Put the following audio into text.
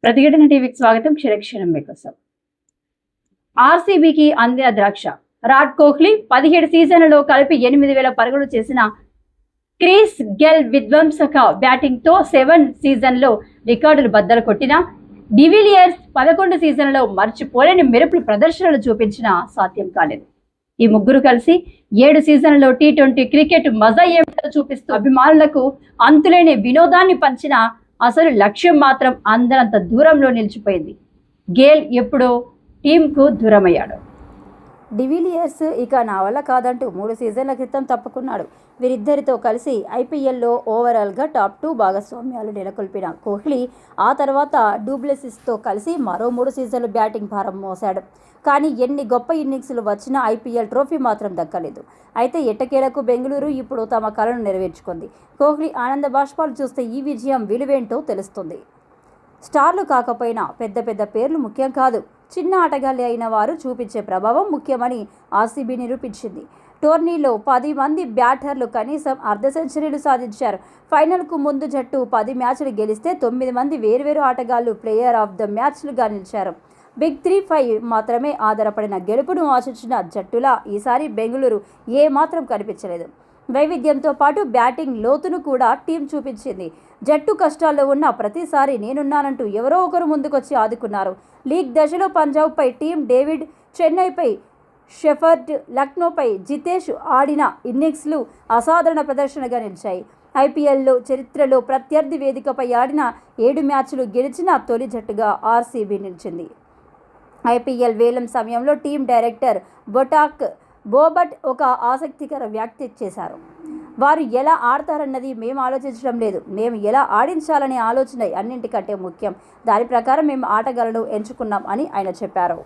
ప్రతిఘటన టీవీకి స్వాగతం. క్షణక్షణం మీకోసం. ఆర్సీబీకి అందిన ద్రాక్ష. విరాట్ కోహ్లీ 17 సీజన్లలో కలిపి 8,000 పరుగులు చేసిన క్రిస్ గెల్ విధ్వంసక బ్యాటింగ్ తో 7 సీజన్లో రికార్డులు బద్దలు కొట్టిన డివిలియర్స్ 11 సీజన్లలో మర్చిపోలేని మెరుపులు ప్రదర్శనలు చూపించిన సాధ్యం కాలేదు. ఈ ముగ్గురు కలిసి 7 సీజన్లలో టీ20 క్రికెట్ మజా ఏమిటో చూపిస్తూ అభిమానులకు అంతులేని వినోదాన్ని పంచిన అసలు లక్ష్యం మాత్రం అందరంత దూరంలో నిలిచిపోయింది. గేల్ ఎప్పుడో టీంకు దూరమయ్యాడు. డివిలియర్స్ ఇక నా వల్ల కాదంటూ 3 సీజన్ల క్రితం తప్పుకున్నాడు. వీరిద్దరితో కలిసి ఐపీఎల్లో ఓవరాల్గా టాప్ 2 భాగస్వామ్యాలు నెలకొల్పిన కోహ్లీ ఆ తర్వాత డూప్లెసిస్తో కలిసి మరో 3 సీజన్లు బ్యాటింగ్ భారం మోశాడు. కానీ ఎన్ని గొప్ప ఇన్నింగ్స్లు వచ్చినా ఐపీఎల్ ట్రోఫీ మాత్రం దక్కలేదు. అయితే ఎట్టకేలకు బెంగళూరు ఇప్పుడు తమ కలను నెరవేర్చుకుంది. కోహ్లీ ఆనంద బాష్పాలు చూస్తే ఈ విజయం విలువేంటో తెలుస్తుంది. స్టార్లు కాకపోయినా పెద్ద పెద్ద పేర్లు ముఖ్యం కాదు, చిన్న ఆటగాళ్లు అయిన వారు చూపించే ప్రభావం ముఖ్యమని ఆర్సీబీ నిరూపించింది. టోర్నీలో 10 మంది బ్యాటర్లు కనీసం అర్ధ సెంచరీలు సాధించారు. ఫైనల్కు ముందు జట్టు 10 మ్యాచ్లు గెలిస్తే 9 మంది వేర్వేరు ఆటగాళ్లు ప్లేయర్ ఆఫ్ ద మ్యాచ్లుగా నిలిచారు. బిగ్ 3-5 మాత్రమే ఆధారపడిన గెలుపును ఆశించిన జట్టులా ఈసారి బెంగళూరు ఏమాత్రం కనిపించలేదు. వైవిధ్యంతో పాటు బ్యాటింగ్ లోతును కూడా టీం చూపించింది. జట్టు కష్టాల్లో ఉన్న ప్రతిసారి నేనున్నానంటూ ఎవరో ఒకరు ముందుకొచ్చి ఆదుకున్నారు. లీగ్ దశలో పంజాబ్పై టీం డేవిడ్, చెన్నైపై షెఫర్డ్, లక్నోపై జితేష్ ఆడిన ఇన్నింగ్స్లు అసాధారణ ప్రదర్శనగా నిలిచాయి. ఐపీఎల్లో చరిత్రలో ప్రత్యర్థి వేదికపై ఆడిన 7 మ్యాచ్లు గెలిచిన తొలి జట్టుగా ఆర్సీబీ నిలిచింది. ఐపీఎల్ వేలం సమయంలో టీం డైరెక్టర్ బోబట్ ఒక ఆసక్తికర వ్యాఖ్య చేశారు. వారు ఎలా ఆడతారన్నది మేము ఆలోచించడం లేదు, మేము ఎలా ఆడించాలనే ఆలోచన అన్నింటికంటే ముఖ్యం. దాని ప్రకారం మేము ఆటగాళ్లను ఎంచుకున్నాం అని ఆయన చెప్పారు.